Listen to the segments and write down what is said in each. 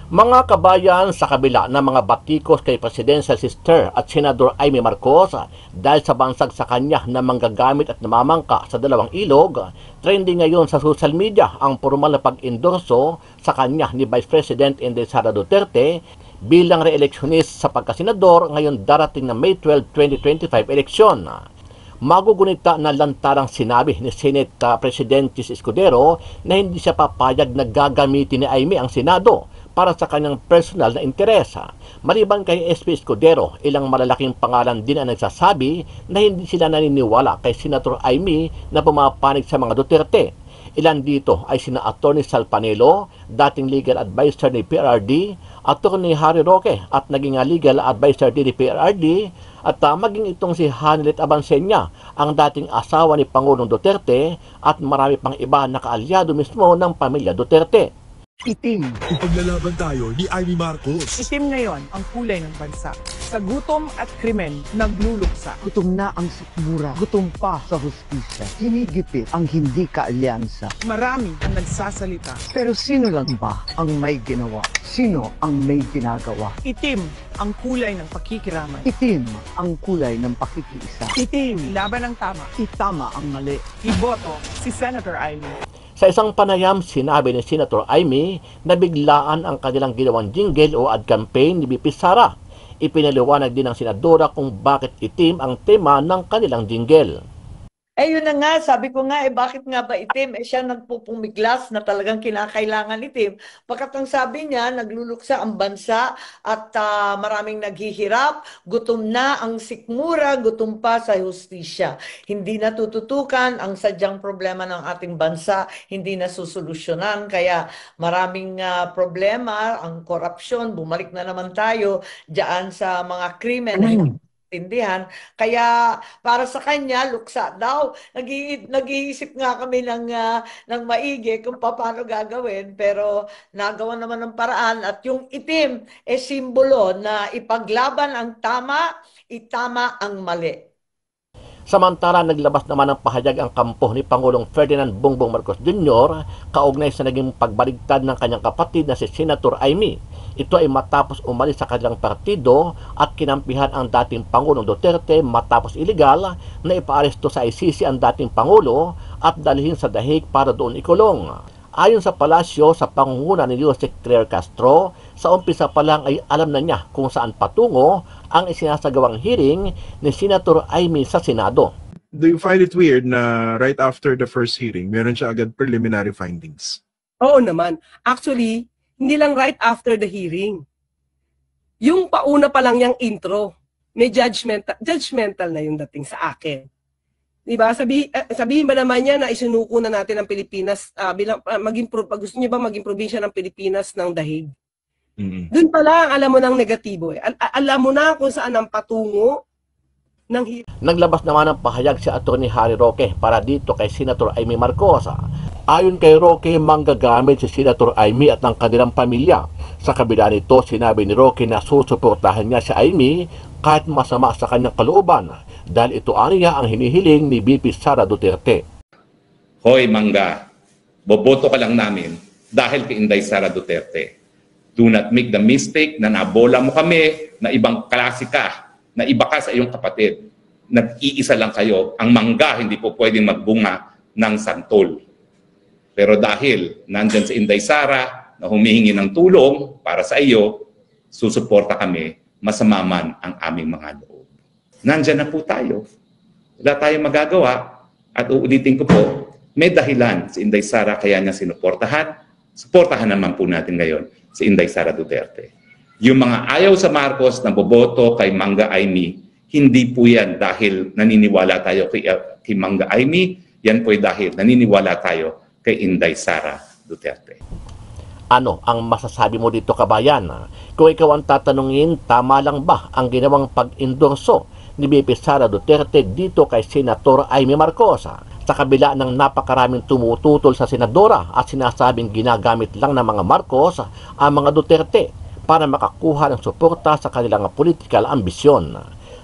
Mga kabayan, sa kabila ng mga batikos kay Presidential Sister at Senador Amy Marcos dahil sa bansag sa kanya na manggagamit at namamangka sa dalawang ilog, trending ngayon sa social media ang formal na pag-endorso sa kanya ni Vice President Inday Sara Duterte bilang re-electionist sa pagkasenador ngayon darating na May 12, 2025 eleksyon. Magugunita na lantarang sinabi ni Senate President Chis Escudero na hindi siya papayag na gagamitin ni Amy ang Senado para sa kanyang personal na interes. Maliban kay SP Escudero, ilang malalaking pangalan din ang nagsasabi na hindi sila naniniwala kay Senator Amy na pumapanig sa mga Duterte. Ilan dito ay sina Atty. Sal Panelo, dating legal advisor ni PRRD, Atty. Harry Roque at naging legal advisor din ni PRRD, at maging itong si Hanelet Abansenya, ang dating asawa ni Pangulong Duterte, at marami pang iba na kaalyado mismo ng pamilya Duterte. Itim. Ipaglalaban tayo ni Amy Marcos. Itim ngayon ang kulay ng bansa. Sa gutom at krimen, nagluluksa. Gutom na ang sikmura, gutom pa sa hustisya. Hinigipit ang hindi kaalyansa. Marami ang nagsasalita. Pero sino lang ba ang may ginawa? Sino ang may ginagawa? Itim ang kulay ng pakikiramay. Itim ang kulay ng pakikiisa. Itim, laban ng tama. Itama ang mali. Iboto si Senator Amy. Sa isang panayam, sinabi ni Senator Amy na biglaan ang kanilang ginawang jingle o ad campaign ni BP Sara. Ipinaliwanag din ng senadora kung bakit itim ang tema ng kanilang jingle. Yun na nga, sabi ko nga, bakit nga ba itim? Siya nagpupumiglas na talagang kinakailangan itim. Pagkat ang sabi niya, nagluluksa ang bansa at maraming naghihirap, gutom na ang sikmura, gutom pa sa hustisya. Hindi natututukan ang sadyang problema ng ating bansa, hindi nasusolusyonan. Kaya maraming problema, ang korupsyon, bumalik na naman tayo diyan sa mga krimen. Kaya para sa kanya, luksa daw. Nag-iisip nga kami ng maigi kung paano gagawin, pero nagawa naman ng paraan. At yung itim, simbolo na ipaglaban ang tama, itama ang mali. Samantala, naglabas naman ng pahayag ang kampo ni Pangulong Ferdinand Bongbong Marcos Jr. kaugnay sa naging pagbaligtad ng kanyang kapatid na si Senator Amy. Ito ay matapos umalis sa kanilang partido at kinampihan ang dating Pangulong Duterte matapos iligal na ipaaresto sa ICC ang dating Pangulo at dalhin sa dahig para doon ikulong. Ayon sa palasyo, sa pangunguna ni Jose Claire Castro, sa umpisa pa lang ay alam na niya kung saan patungo ang isinasagawang hearing ni Senator Amy sa Senado. Do you find it weird na right after the first hearing, meron siya agad preliminary findings? Oo naman. Actually, hindi lang right after the hearing. Yung pauna pa lang yung intro, may judgmental na yung dating sa akin. Diba? Sabihin ba naman niya na isinuko na natin ang Pilipinas, gusto niyo ba maging probinsya ng Pilipinas ng dahig? Doon pa lang, alam mo ng negatibo. Alam mo na kung saan ang patungo ng hearing. Naglabas naman ng pahayag si Atty. Harry Roque para dito kay Senator Amy Marcos. Ayon kay Roque, manggagamit si Senator Amy at ang kanilang pamilya. Sa kabila nito, sinabi ni Roque na susuportahan niya si Amy kahit masama sa kanyang kalooban dahil ito aniya ang hinihiling ni BP Sara Duterte. Hoy Mangga, boboto ka lang namin dahil kay Inday Sara Duterte. Do not make the mistake na nabola mo kami na ibang klase ka, na iba ka sa iyong kapatid. Nag-iisa lang kayo. Ang mangga hindi po pwedeng magbunga ng santol. Pero dahil nandyan si Inday Sara na humihingi ng tulong para sa iyo, susuporta kami, masama man ang aming mga loob. Nandyan na po tayo. Wala tayong magagawa. At uulitin ko po, may dahilan si Inday Sara kaya niya sinuportahan. Suportahan naman po natin ngayon si Inday Sara Duterte. Yung mga ayaw sa Marcos na boboto kay Mangga Amy, hindi po yan dahil naniniwala tayo kay Mangga Amy, yan po dahil naniniwala tayo kay Inday Sara Duterte. Ano ang masasabi mo dito, kabayan? Kung ikaw ang tatanungin, tama lang ba ang ginawang pag-endorso ni BP Sara Duterte dito kay Senator Amy Marcos? Sa kabila ng napakaraming tumututol sa senadora at sinasabing ginagamit lang ng mga Marcos ang mga Duterte para makakuha ng suporta sa kanilang political ambisyon.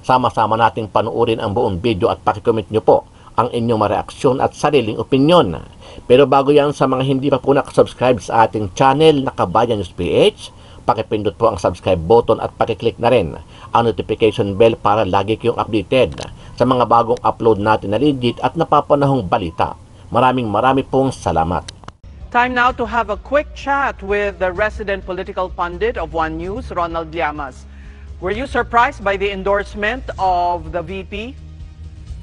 Sama-sama nating panuorin ang buong video at pakicomment nyo po ang inyong mareaksyon at sariling opinyon. Pero bago yan, sa mga hindi pa po nakasubscribe sa ating channel na Kabayan News PH, pakipindot po ang subscribe button at pakiclick na rin ang notification bell para lagi kayong updated sa mga bagong upload natin na legit at napapanahong balita. Maraming pong salamat. Time now to have a quick chat with the resident political pundit of One News, Ronald Llamas. Were you surprised by the endorsement of the VP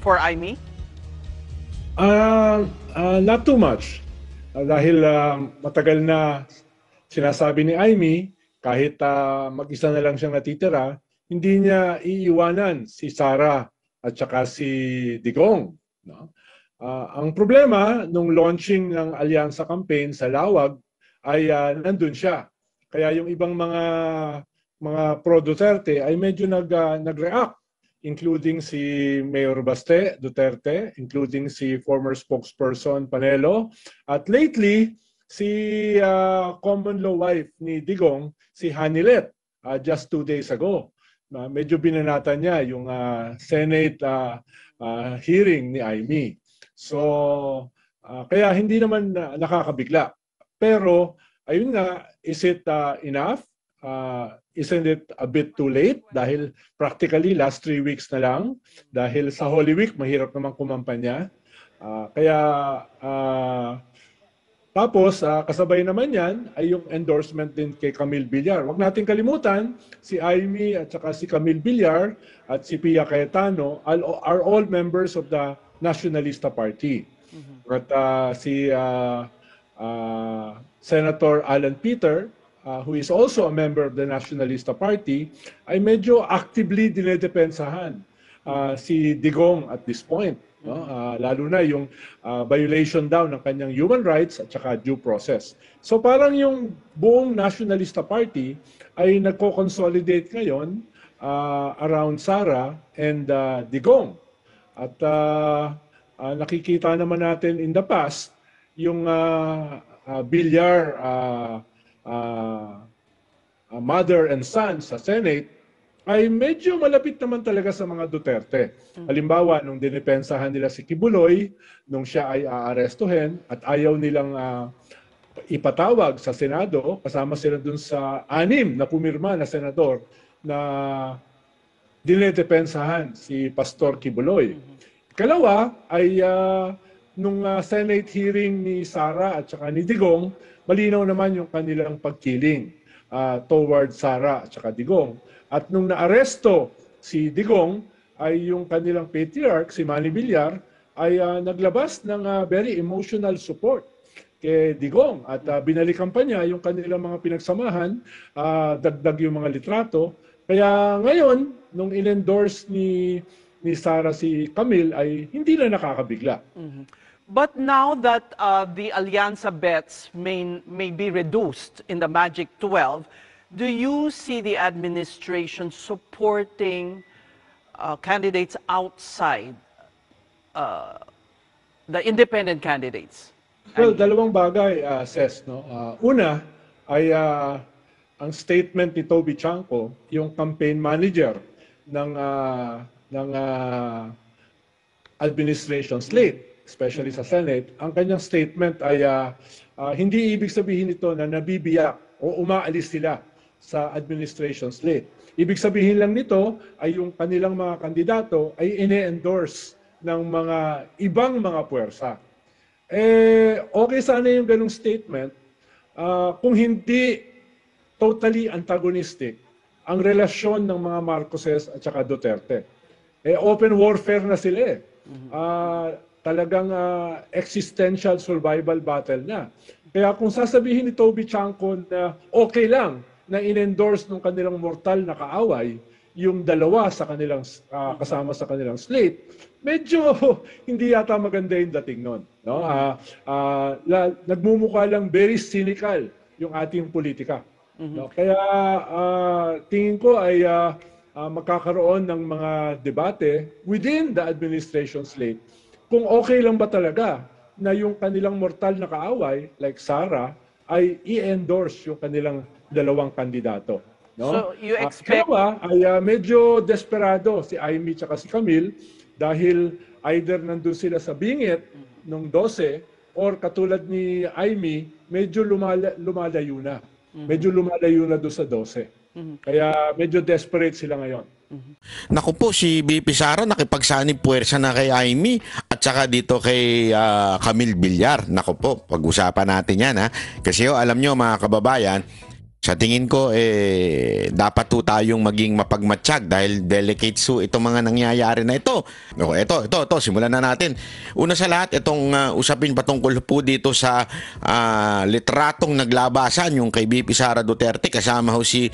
for Aimee? Not too much. Dahil matagal na sinasabi ni Aimee, kahit mag-isa na lang siyang natitira, hindi niya iiwanan si Sara at saka si Digong. No? Ang problema nung launching ng Alyansa campaign sa Lawag ay nandun siya. Kaya yung ibang mga pro-Duterte ay medyo nag-react, including si Mayor Baste Duterte, including si former spokesperson Panelo, at lately si common law wife ni Digong, si Hanilet, just 2 days ago. Medyo binanatan niya yung Senate hearing ni Aimee. So, kaya hindi naman nakakabigla. Pero, ayun nga, is it enough? Isn't it a bit too late? Dahil practically last 3 weeks na lang. Dahil sa Holy Week, mahirap naman kumampanya. Tapos, kasabay naman yan ay yung endorsement din kay Camille Villar. Huwag natin kalimutan, si Aimee at saka si Camille Villar at si Pia Cayetano are all members of the Nationalista Party. At si Senator Alan Peter, who is also a member of the Nationalista Party, ay medyo actively dinedepensahan si Digong at this point. No? Lalo na yung violation daw ng kanyang human rights at saka due process. So parang yung buong Nationalista Party ay nagko-consolidate ngayon around Sara and Digong. At nakikita naman natin in the past yung Villar mother and son sa Senate ay medyo malapit naman talaga sa mga Duterte. Halimbawa, nung dinepensahan nila si Kibuloy, nung siya ay aarestuhin at ayaw nilang ipatawag sa Senado, kasama sila dun sa 6 na pumirma na senador na dinedepensahan si Pastor Kibuloy. Kalawa ay nung Senate hearing ni Sara at saka ni Digong, malinaw naman yung kanilang pagkiling toward Sara at saka Digong. At nung naaresto si Digong, ay yung kanilang patriarch, si Manny Villar, ay naglabas ng very emotional support kay Digong. At binalikan pa niya yung kanilang mga pinagsamahan, dagdag yung mga litrato. Kaya ngayon, nung in-endorse ni Sara si Camille, ay hindi na nakakabigla. But now that the Alyansa bets may be reduced in the Magic 12, do you see the administration supporting candidates outside the independent candidates? Well, dalawang bagay, Ses. No? Una ay ang statement ni Toby Chanco, yung campaign manager ng administration slate, especially sa Senate. Ang kanyang statement ay hindi ibig sabihin ito na nabibiyak o umaalis sila sa administration slate. Ibig sabihin lang nito ay yung kanilang mga kandidato ay ine-endorse ng mga ibang mga puwersa. Okay sana yung ganung statement kung hindi totally antagonistic ang relasyon ng mga Marcoses at saka Duterte. Open warfare na sila . Talagang existential survival battle na. Kaya kung sasabihin ni Toby Chanco na okay lang na in-endorse ng kanilang mortal na kaaway, yung dalawa sa kanilang kasama sa kanilang slate, medyo hindi yata maganda yung dating nun. No? Nagmumukha lang very cynical yung ating politika. No? Kaya tingin ko ay magkakaroon ng mga debate within the administration slate kung okay lang ba talaga na yung kanilang mortal na kaaway, like Sara, ay i-endorse yung kanilang dalawang kandidato. No? So you expect... Kaya ay medyo desperado si Aimee at si Camille dahil either nandun sila sa bingit nung 12 or katulad ni Aimee, medyo lumalayo na. Medyo lumalayo na doon sa 12. Kaya medyo desperate sila ngayon. Naku po, si BP Sara nakipagsanib puwersa na kay Aimee at saka dito kay Camille Villar. Naku po, pag-usapan natin yan ha. Kasi alam nyo mga kababayan, sa tingin ko, dapat po tayong maging mapagmatsyag dahil delicate so itong mga nangyayari na ito. Ito, simulan na natin. Una sa lahat, itong usapin patungkol po dito sa litratong naglabasan yung kay BP Sara Duterte kasama ho si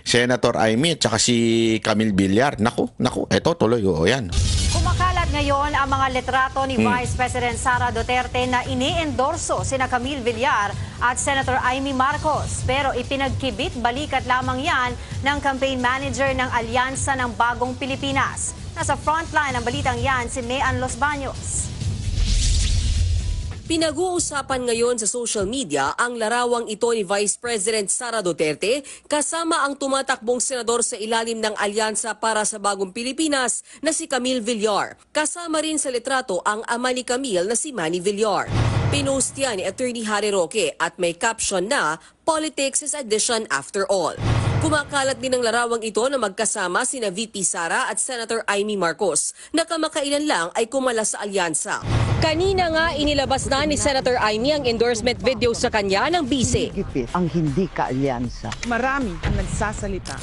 Senator Aimee at saka si Camille Villar. Naku, ito tuloy, yan. Kumakalat ngayon ang mga litrato ni Vice President Sara Duterte na ini-endorso sina Camille Villar at Senator Aimee Marcos. Pero ipinagkibit balikat lamang yan ng campaign manager ng Alyansa ng Bagong Pilipinas. Nasa frontline ng balitang yan si Mean Los Baños. Pinag-uusapan ngayon sa social media ang larawang ito ni Vice President Sara Duterte kasama ang tumatakbong senador sa ilalim ng Alyansa para sa Bagong Pilipinas na si Camille Villar. Kasama rin sa litrato ang ama ni Camille na si Manny Villar. Pinost yan ni Attorney Harry Roque at may caption na "Politics is addition after all." Kumakalat din ang larawang ito na magkasama sina VP Sara at Senator Aimee Marcos na kamakailan lang ay kumala sa alyansa. Kanina nga inilabas na ni Senator Aimee ang endorsement video sa kanya ng bise. Hinigipit ang hindi kaalyansa. Marami ang nagsasalita.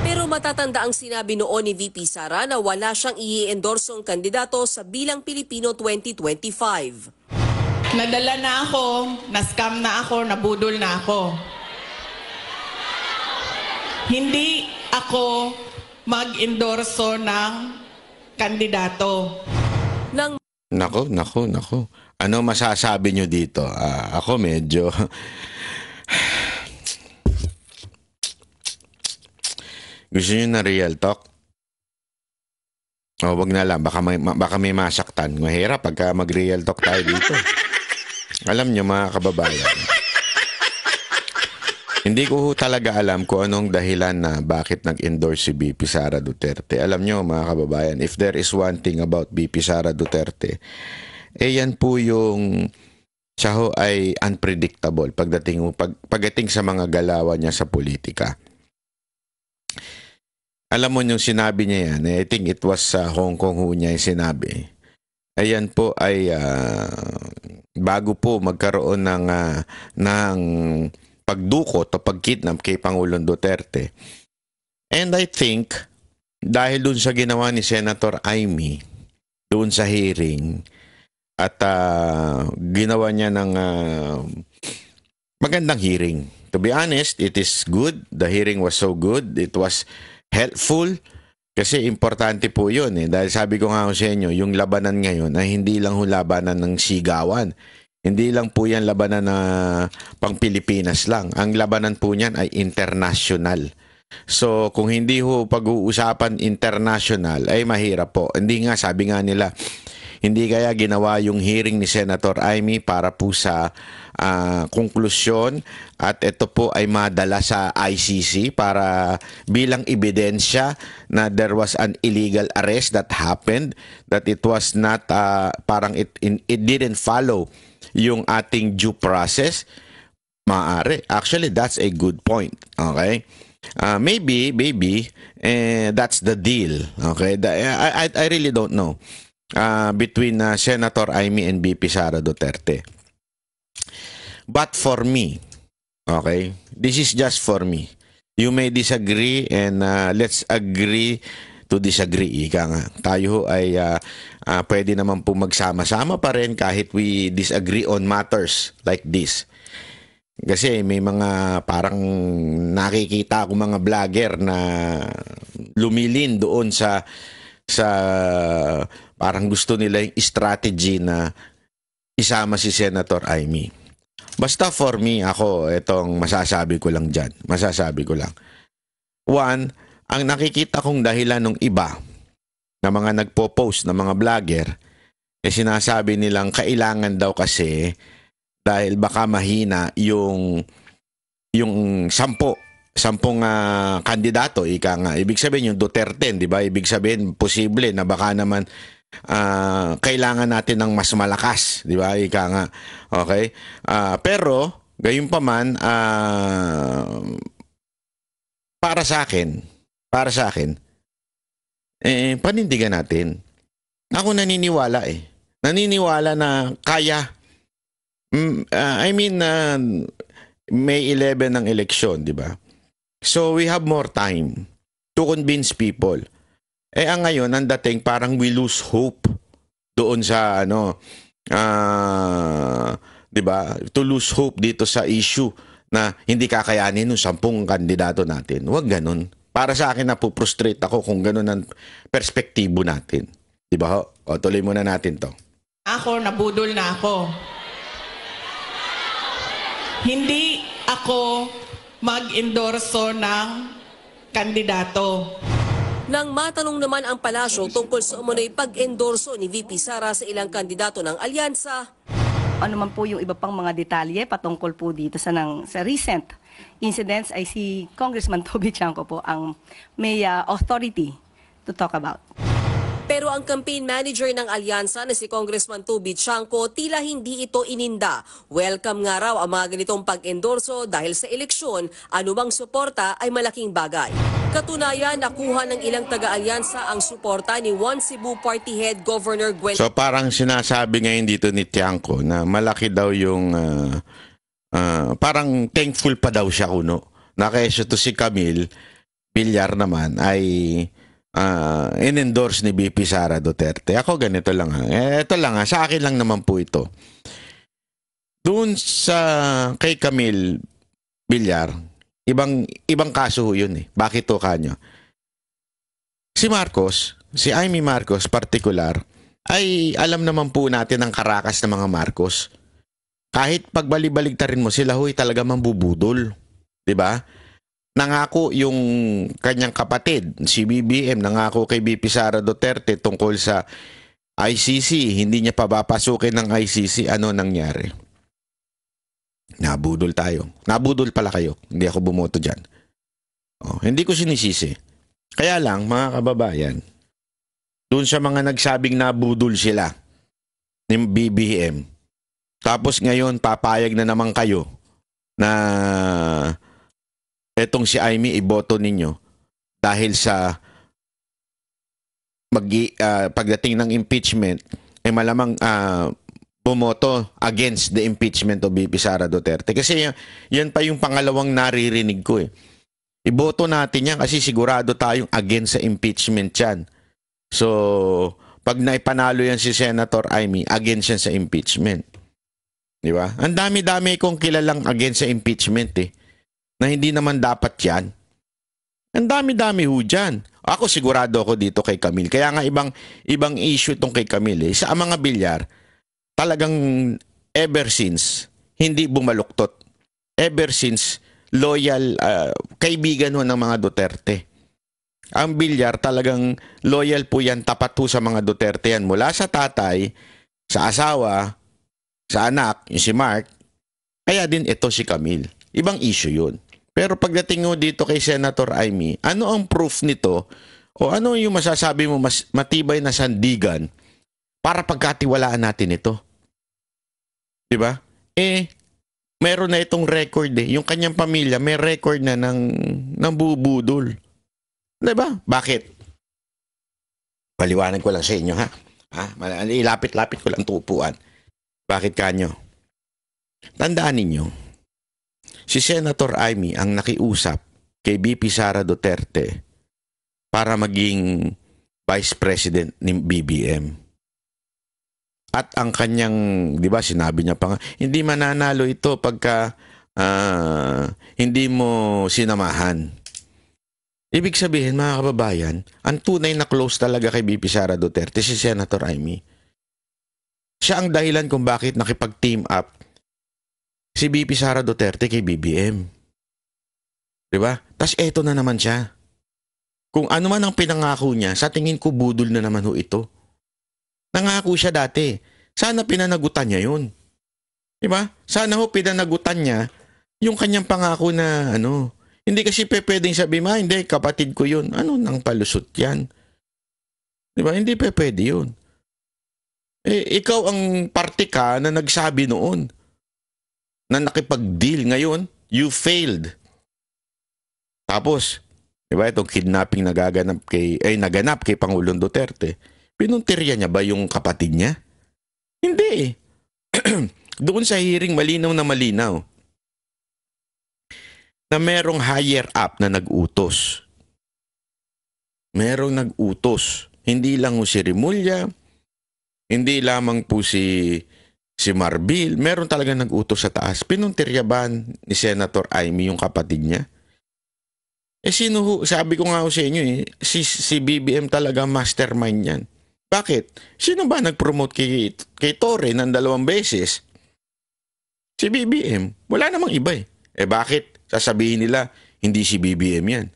Pero matatanda ang sinabi noon ni VP Sara na wala siyang i-endorsong kandidato sa Bilang Pilipino 2025. Nadala na ako, na-scam na ako, nabudol na ako. Hindi ako mag-endorso ng kandidato. Nako. Ano masasabi nyo dito? Ako medyo... Gusto nyo na real talk? Wag na lang. Baka may masaktan. Mahirap pagka mag-real talk tayo dito. Alam nyo mga kababayan, hindi ko talaga alam kung anong dahilan na bakit nag-endorse si BP Sara Duterte. Alam nyo mga kababayan, if there is one thing about BP Sara Duterte, yan po yung siya ho ay unpredictable pagdating sa mga galawan niya sa politika. Alam mo yung sinabi niya yan, I think it was sa Hong Kong ho niya yung sinabi. Ayan po ay bago po magkaroon ng pagdukot o pagkidnap kay Pangulong Duterte. And I think, dahil dun sa ginawa ni Senator Aimee, dun sa hearing, at ginawa niya ng magandang hearing. To be honest, it is good. The hearing was so good. It was helpful. Kasi importante po yun Dahil sabi ko nga sa inyo, yung labanan ngayon ay hindi lang labanan ng sigawan. Hindi lang po yan labanan na pang Pilipinas lang. Ang labanan po niyan ay international. So kung hindi pag-uusapan international ay mahirap po. Hindi nga, sabi nga nila, hindi kaya ginawa yung hearing ni Senator Aimee para po sa konklusyon at ito po ay madala sa ICC para bilang ebidensya na there was an illegal arrest that happened, that it was not parang it didn't follow yung ating due process. Maaari. Actually, that's a good point. Okay? Maybe that's the deal. Okay? I really don't know. Between Senator Aimee and BP Sara Duterte. But for me, okay, this is just for me. You may disagree and let's agree to disagree. Ika nga, tayo ay pwede naman po magsama-sama pa rin kahit we disagree on matters like this. Kasi may mga parang nakikita ako mga vlogger na lumilin doon sa parang gusto nila yung strategy na isama si Senator Aimee. Basta for me, ako, itong masasabi ko lang dyan. Masasabi ko lang. One, ang nakikita kong dahilan ng iba na mga nagpo-post na mga vlogger, sinasabi nilang kailangan daw kasi dahil baka mahina yung sampung kandidato, ika nga. Ibig sabihin yung Duterte, di ba? Ibig sabihin, posible na baka naman kailangan natin ng mas malakas, di ba? Ika nga. Okay? Pero, gayunpaman, para sa akin, panindigan natin. Ako naniniwala Naniniwala na kaya. May 11 ng eleksyon, di ba? So, we have more time to convince people. Ang ngayon, ang dating parang we lose hope doon sa di ba? To lose hope dito sa issue na hindi kakayanin ng 10 kandidato natin. Huwag ganun. Para sa akin, napuprostrate ako kung ganun ang perspektibo natin. Di ba? O, tuloy muna natin to. Ako, nabudol na ako. Hindi ako mag-endorso ng kandidato. Nang matanong naman ang palasyo tungkol sa umunoy pag-endorso ni VP Sara sa ilang kandidato ng alyansa, ano man po yung iba pang mga detalye patungkol po dito sa recent incidents ay si Congressman Toby Chanco po ang may authority to talk about. Pero ang campaign manager ng alyansa na si Congressman Toby Chanco tila hindi ito ininda. Welcome nga raw ang mga ganitong pag-endorso dahil sa eleksyon, anumang suporta ay malaking bagay. Katunayan, nakuha ng ilang taga-alyansa ang suporta ni One Cebu Party Head Governor Gwen. So parang sinasabi ngayon dito ni Tiangco na malaki daw yung parang thankful pa daw siya kuno. Na kaysa to si Camille Villar naman ay in-endorse ni VP Sara Duterte. Ako ganito lang ito lang sa akin lang naman po ito. Doon sa kay Camille Villar, ibang kaso yun Bakit to kanyo? Si Marcos, si Amy Marcos particular, ay alam naman po natin ang karakas ng mga Marcos. Kahit pagbali-baligtarin mo, sila huy talaga mambubudol. 'Di ba? Nangako yung kanyang kapatid, si BBM, nangako kay VP Sara Duterte tungkol sa ICC. Hindi niya papapasukin ng ICC. Ano nangyari? Nabudol tayo. Nabudol pala kayo. Hindi ako bumoto dyan. Hindi ko sinisisi. Kaya lang, mga kababayan, dun sa mga nagsabing nabudol sila ng BBM, tapos ngayon papayag na naman kayo na etong si Amy iboto ninyo dahil sa pagdating ng impeachment malamang bumoto against the impeachment of VP Sara Duterte. Kasi yan pa yung pangalawang naririnig ko Iboto natin yan kasi sigurado tayong against sa impeachment yan. So, pag naipanalo yan si Senator Amy, against yan sa impeachment. Di ba? Ang dami-dami kong kilalang against sa impeachment na hindi naman dapat yan. Ang dami-dami ho dyan. Ako sigurado ako dito kay Camille. Kaya nga ibang issue itong kay Camille. Sa mga Villar, talagang ever since, hindi bumaluktot. Ever since, loyal, kaibigan ho ng mga Duterte. Ang Villar talagang loyal po yan, tapat po sa mga Duterte yan. Mula sa tatay, sa asawa, sa anak, yung si Mark, kaya din ito si Camille. Ibang issue yun. Pero pagdating mo dito kay Senator Amy, ano ang proof nito o ano yung masasabi mo mas matibay na sandigan para pagkatiwalaan natin ito? Diba? Meron na itong record Yung kanyang pamilya may record na ng bubudol. Diba? Bakit? Paliwanag ko lang sa inyo ilapit-lapit ko lang tupuan. Bakit kanyo? Tandaan ninyo, si Senator Amy ang nakiusap kay VP Sara Duterte para maging Vice President ni BBM. At ang kanyang, di ba, sinabi niya pa nga, hindi mananalo ito pagka hindi mo sinamahan. Ibig sabihin, mga kababayan, ang tunay na close talaga kay VP Sara Duterte si Senator Amy. Siya ang dahilan kung bakit nakipag-team up si VP Sara Duterte kay BBM. Diba? Tas eto na naman siya. Kung ano man ang pinangako niya, sa tingin ko budol na naman ho ito. Nangako siya dati. Sana pinanagutan niya yun. Diba? Sana ho pinanagutan niya yung kanyang pangako na Hindi kasi pwedeng sabihin, hindi, kapatid ko yun. Ano nang palusot yan? Diba? Hindi pwede yun. Ikaw ang parte ka na nagsabi noon na nakipag-deal. Ngayon, you failed. Tapos, diba, itong kidnapping naganap kay Pangulong Duterte, pinuntirya niya ba yung kapatid niya? Hindi. Doon sa hearing, malinaw na merong higher up na nag-utos. Merong nag-utos. Hindi lang si Rimulya, hindi lamang po si Marbil, meron talaga nag-utos sa taas. Pinuntirya ba ni Senator Amy yung kapatid niya? Sino, sabi ko nga sa inyo si BBM talaga mastermind yan. Bakit? Sino ba nag-promote kay Torre ng 2 beses? Si BBM. Wala namang iba bakit? Sasabihin nila, hindi si BBM yan.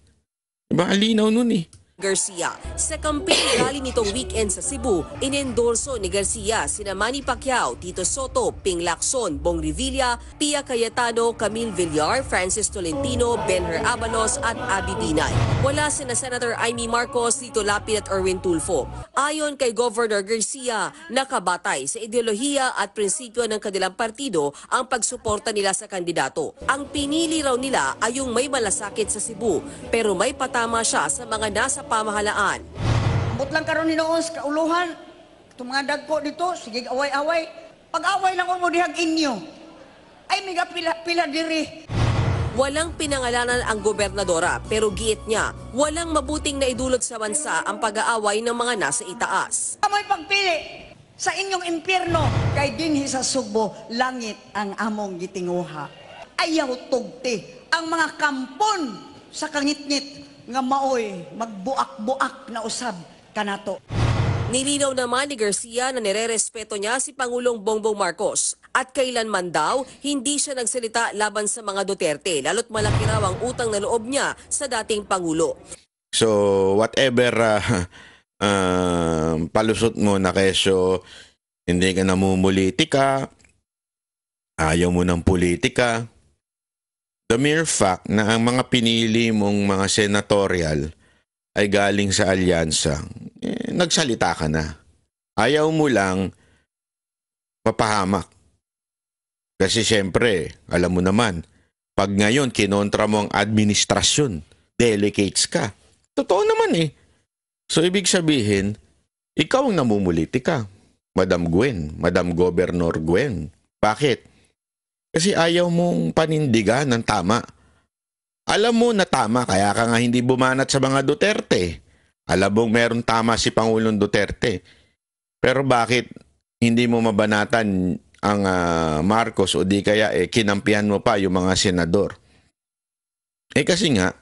Diba? Ang linaw nun Garcia. Sa campaign rally nitong weekend sa Cebu, inendorso ni Garcia sina Manny Pacquiao, Tito Soto, Ping Lacson, Bong Revilla, Pia Cayetano, Camille Villar, Francis Tolentino, Benher Abanos at Abby Binay. Wala sina Senator Amy Marcos, Tito Lapid at Erwin Tulfo. Ayon kay Governor Garcia, nakabatay sa ideolohiya at prinsipyo ng kanilang partido ang pagsuporta nila sa kandidato. Ang pinili raw nila ay yung may malasakit sa Cebu, pero may patama siya sa mga nasa pamahalaan. Butlang karon ni noon sa kauluhan, itong mga dagko dito, sige away-away. Pag-away lang mo dihag inyo, ay may pila diri. Walang pinangalanan ang gobernadora pero giit niya, walang mabuting naidulot sa bansa ang pag-aaway ng mga nasa itaas. Amoy pagpili sa inyong impyerno, kay dinhi sa Sugbo, langit ang among gitinguha. Ayaw tugti ang mga kampon sa kangitngit nga maoy magbuak-buak na usab kanato. Nilinaw naman ni Garcia na nirerespeto niya si Pangulong Bongbong Marcos at kailanman daw hindi siya nagsalita laban sa mga Duterte, lalo't malaki raw ang utang na loob niya sa dating Pangulo. So whatever palusot mo na kesyo, hindi ka namumulitika, ayaw mo ng politika, the mere fact na ang mga pinili mong mga senatorial ay galing sa alyansa, nagsalita ka na. Ayaw mo lang papahamak. Kasi siyempre, alam mo naman, pag ngayon kinontra mo ang administrasyon, delegates ka. Totoo naman So ibig sabihin, ikaw ang namumulitika, Madam Gwen, Madam Governor Gwen. Bakit? Kasi ayaw mong panindigan ng tama. Alam mo na tama, kaya ka nga hindi bumanat sa mga Duterte. Alam mong meron tama si Pangulong Duterte. Pero bakit hindi mo mabanatan ang Marcos o di kaya kinampihan mo pa yung mga senador? Kasi nga,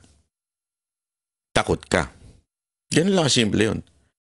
takot ka. Yan lang simple yun.